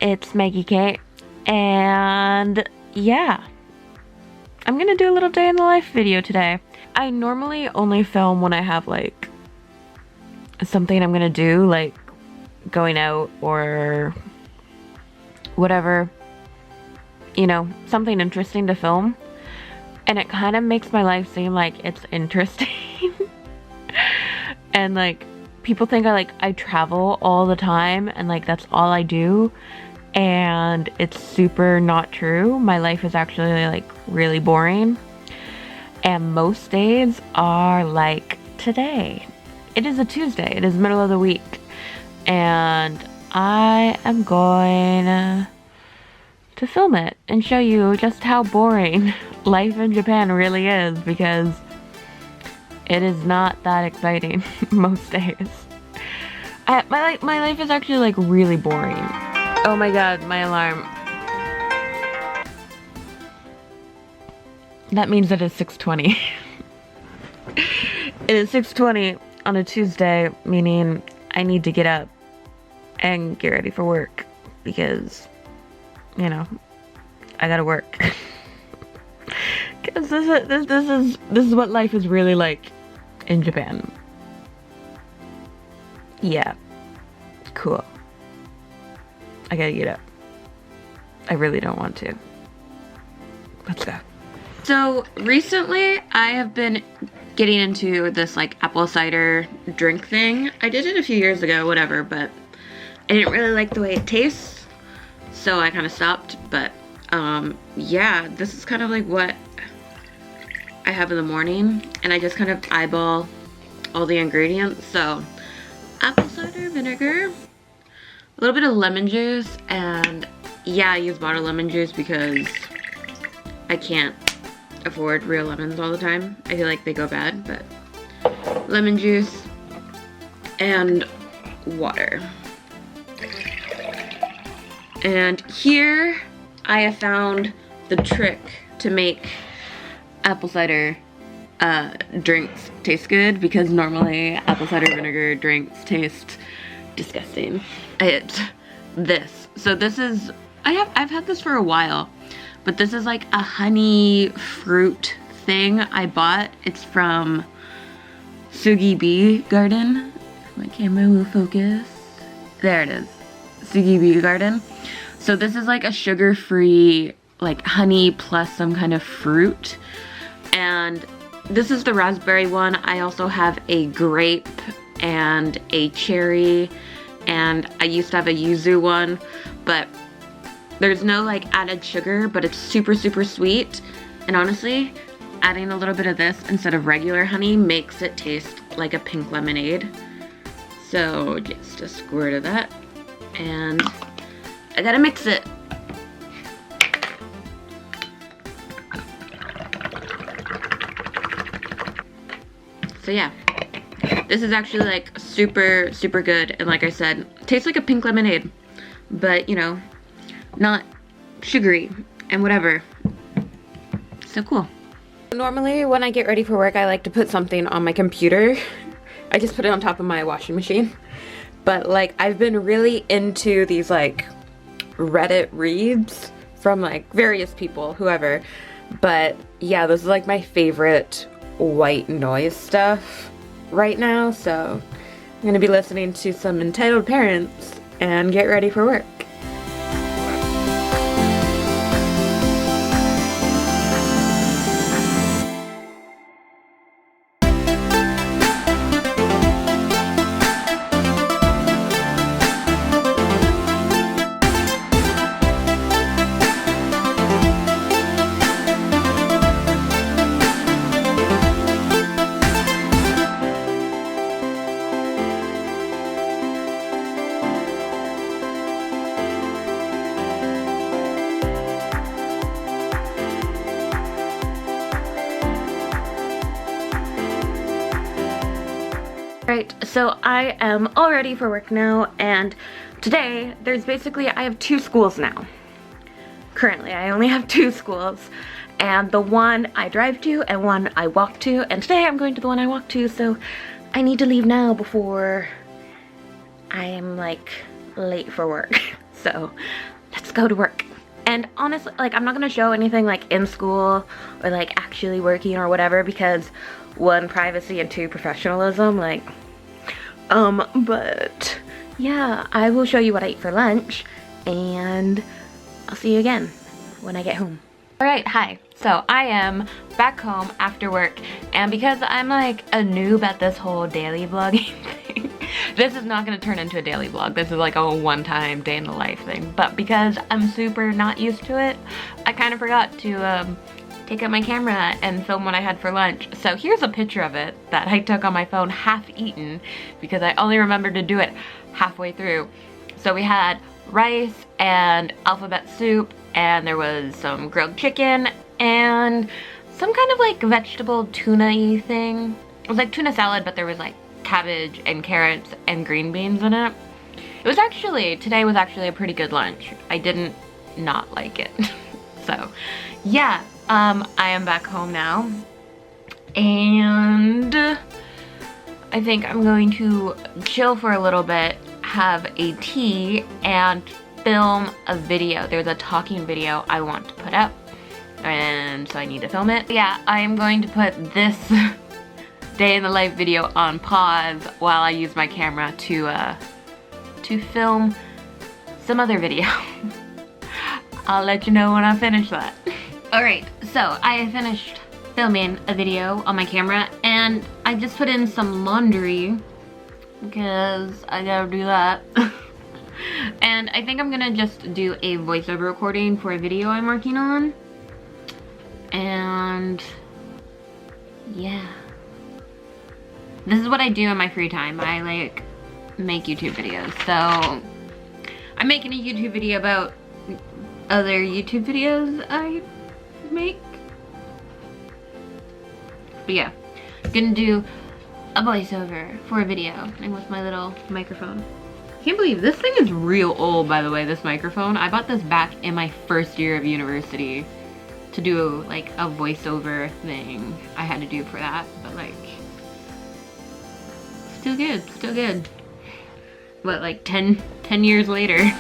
it's Meggie Kay, and yeah, I'm gonna do a little day in the life video today. I normally only film when I have like something I'm gonna do, like going out or whatever, you know, something interesting to film, and it kind of makes my life seem like it's interesting. And like people think I travel all the time and like that's all I do, and it's super not true. My life is actually like really boring, and most days are like today. It is a Tuesday, it is middle of the week, and I am going to film it and show you just how boring life in Japan really is, because it is not that exciting most days. My life is actually like really boring. Oh my god, my alarm. That means it is 6:20. It is 6:20 on a Tuesday, meaning I need to get up and get ready for work because, you know, I gotta work. Because this is what life is really like in Japan. Yeah, cool. I gotta get up. I really don't want to. Let's go. So recently I have been getting into this like apple cider drink thing. I did it a few years ago, whatever, but I didn't really like the way it tastes, so I kind of stopped. But yeah, this is kind of like what I have in the morning, and I just kind of eyeball all the ingredients. So apple cider vinegar, a little bit of lemon juice, and yeah, I use bottled lemon juice because I can't afford real lemons all the time. I feel like they go bad, but lemon juice and water. And here I have found the trick to make apple cider drinks taste good, because normally apple cider vinegar drinks taste disgusting. It's this. So this is, I've had this for a while, but this is like a honey fruit thing I bought. It's from Sugi Bee Garden. My camera will focus. There it is. Sugi Bee Garden. So this is like a sugar-free, like honey plus some kind of fruit. And this is the raspberry one. I also have a grape and a cherry, and I used to have a yuzu one, but there's no like added sugar, but it's super, super sweet. And honestly, adding a little bit of this instead of regular honey makes it taste like a pink lemonade. So just a squirt of that, and I gotta mix it. So yeah, this is actually like super, super good. And like I said, tastes like a pink lemonade, but you know, not sugary and whatever. So cool. Normally when I get ready for work, I like to put something on my computer. I just put it on top of my washing machine. But like, I've been really into these like Reddit reads from like various people, whoever. But yeah, this is like my favorite white noise stuff right now. So I'm gonna be listening to some entitled parents and get ready for work. Right, so I am all ready for work now, and today there's basically, I have two schools now. Currently, I only have two schools, and the one I drive to and one I walk to, and today I'm going to the one I walk to, so I need to leave now before I am like late for work. So let's go to work. And honestly, like, I'm not gonna show anything like in school or like actually working or whatever, because one, privacy, and two, professionalism. Like, but yeah, I will show you what I eat for lunch, and I'll see you again when I get home. Alright, hi. So I am back home after work, and because I'm like a noob at this whole daily vlogging thing, this is not going to turn into a daily vlog. This is like a one-time day in the life thing. But because I'm super not used to it, I kind of forgot to take out my camera and film what I had for lunch. So here's a picture of it that I took on my phone half eaten, because I only remembered to do it halfway through. So we had rice and alphabet soup, and there was some grilled chicken and some kind of like vegetable tuna-y thing. It was like tuna salad, but there was like cabbage and carrots and green beans in it. It was actually, today was actually a pretty good lunch. I didn't not like it. So yeah, I am back home now, and I think I'm going to chill for a little bit, have a tea, and film a video. There's a talking video I want to put up, and so I need to film it. Yeah, I am going to put this day in the life video on pause while I use my camera to film some other video. I'll let you know when I finish that. Alright, so I finished filming a video on my camera, and I just put in some laundry because I gotta do that. And I think I'm gonna just do a voiceover recording for a video I'm working on. And yeah, this is what I do in my free time. I like make YouTube videos. So I'm making a YouTube video about other YouTube videos I make. But yeah, gonna do a voiceover for a video, and with my little microphone. Can't believe this thing is real old, by the way, this microphone. I bought this back in my first year of university to do like a voiceover thing I had to do for that, but like, still good, still good. What, like 10 years later.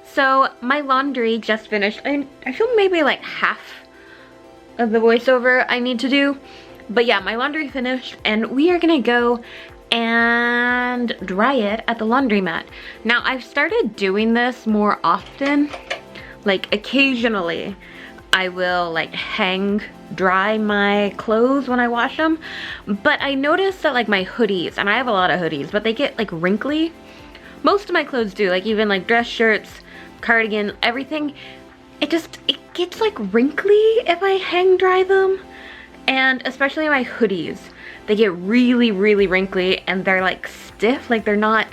So my laundry just finished. I feel maybe like half of the voiceover I need to do. But yeah, my laundry finished, and we are gonna go and dry it at the laundromat. Now I've started doing this more often. Like occasionally I will like hang dry my clothes when I wash them. But I noticed that like my hoodies, and I have a lot of hoodies, but they get like wrinkly. Most of my clothes do, like even like dress shirts, cardigan, everything, it gets like wrinkly if I hang dry them. And especially my hoodies, they get really wrinkly, and they're like stiff, like they're not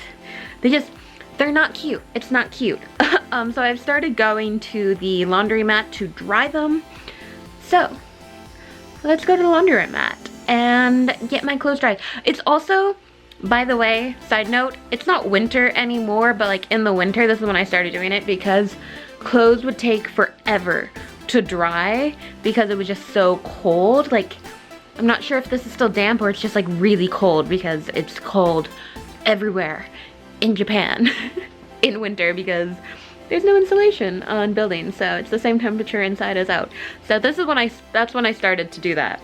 cute. It's not cute. So I've started going to the laundromat to dry them. So let's go to the laundromat and get my clothes dried. It's also, by the way, side note, it's not winter anymore, but like in the winter, this is when I started doing it, because clothes would take forever to dry because it was just so cold. Like, I'm not sure if this is still damp or it's just like really cold, because it's cold everywhere in Japan in winter because there's no insulation on buildings, so it's the same temperature inside as out. So this is when that's when I started to do that.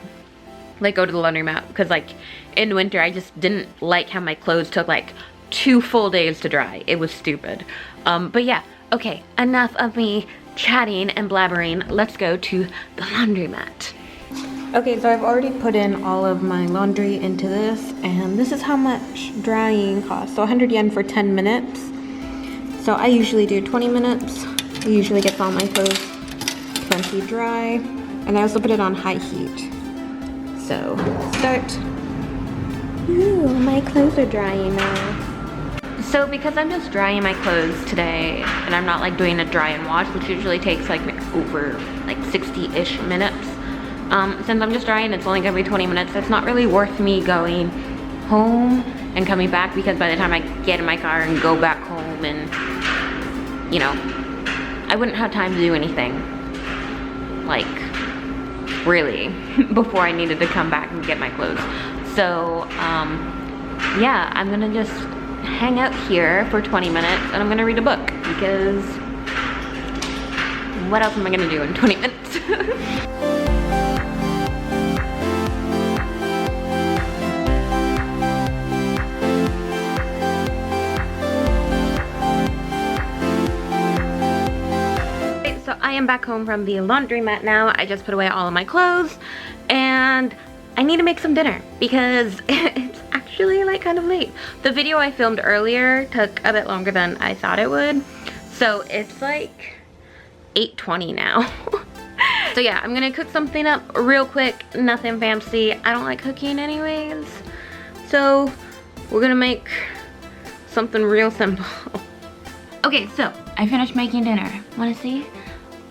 Like go to the laundromat, because like in winter I just didn't like how my clothes took like 2 full days to dry. It was stupid. But yeah, okay, enough of me chatting and blabbering. Let's go to the laundromat. Okay, so I've already put in all of my laundry into this, and this is how much drying costs. So 100 yen for 10 minutes. So I usually do 20 minutes. It usually gets all my clothes plenty dry. And I also put it on high heat. So, start. Ooh, my clothes are drying now. So because I'm just drying my clothes today, and I'm not like doing a dry and wash, which usually takes like over like 60-ish minutes. Since I'm just drying, it's only gonna be 20 minutes. It's not really worth me going home and coming back, because by the time I get in my car and go back home and you know, I wouldn't have time to do anything, like, really, before I needed to come back and get my clothes. So, yeah, I'm gonna just hang out here for 20 minutes and I'm gonna read a book, because what else am I gonna do in 20 minutes? So I am back home from the laundromat now. I just put away all of my clothes and I need to make some dinner because it's actually like kind of late. The video I filmed earlier took a bit longer than I thought it would. So it's like 8:20 now. So yeah, I'm gonna cook something up real quick, nothing fancy. I don't like cooking anyways. So we're gonna make something real simple. Okay, so I finished making dinner. Wanna see?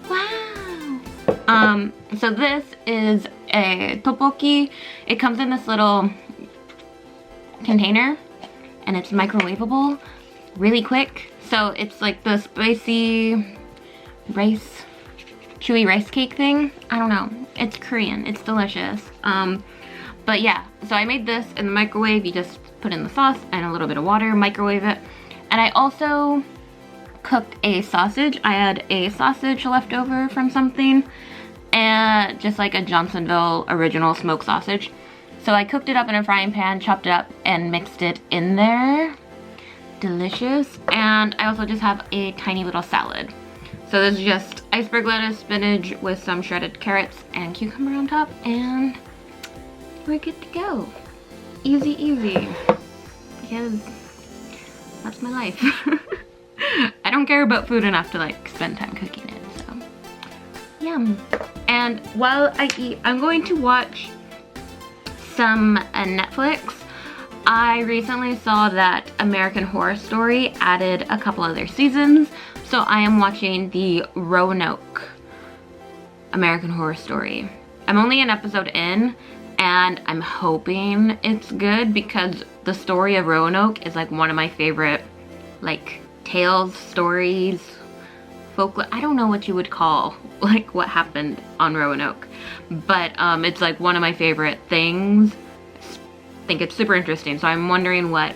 Wow. So this is a tteokbokki. It comes in this little container and it's microwavable really quick. So it's like the spicy rice, chewy rice cake thing. I don't know. It's Korean. It's delicious. But yeah, so I made this in the microwave. You just put in the sauce and a little bit of water, microwave it. And I also cooked a sausage. I had a sausage left over from something, and just like a Johnsonville original smoked sausage. So I cooked it up in a frying pan, chopped it up, and mixed it in there. Delicious. And I also just have a tiny little salad. So this is just iceberg lettuce, spinach with some shredded carrots and cucumber on top, and we're good to go. Easy, easy. Because that's my life. I don't care about food enough to like spend time cooking it, so yum. And while I eat, I'm going to watch some Netflix. I recently saw that American Horror Story added a couple other seasons, so I am watching the Roanoke American Horror Story. I'm only an episode in, and I'm hoping it's good because the story of Roanoke is like one of my favorite, like, tales, stories, folklore. I don't know what you would call like what happened on Roanoke, but it's like one of my favorite things. I think it's super interesting, so I'm wondering what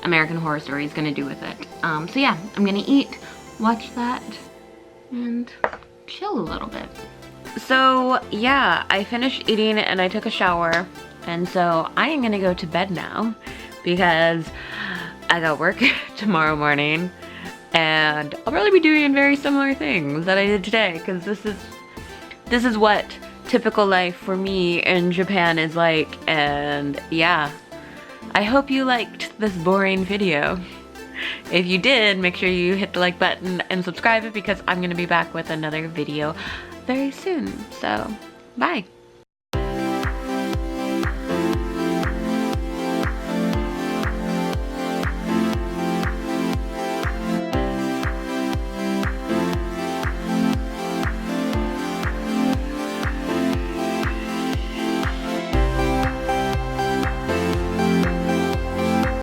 American Horror Story is gonna do with it. So yeah, I'm gonna eat, watch that, and chill a little bit. So yeah, I finished eating and I took a shower, and so I am gonna go to bed now because I got work tomorrow morning, and I'll probably be doing very similar things that I did today, because this is what typical life for me in Japan is like. And yeah, I hope you liked this boring video. If you did, make sure you hit the like button and subscribe, because I'm gonna be back with another video very soon. So bye.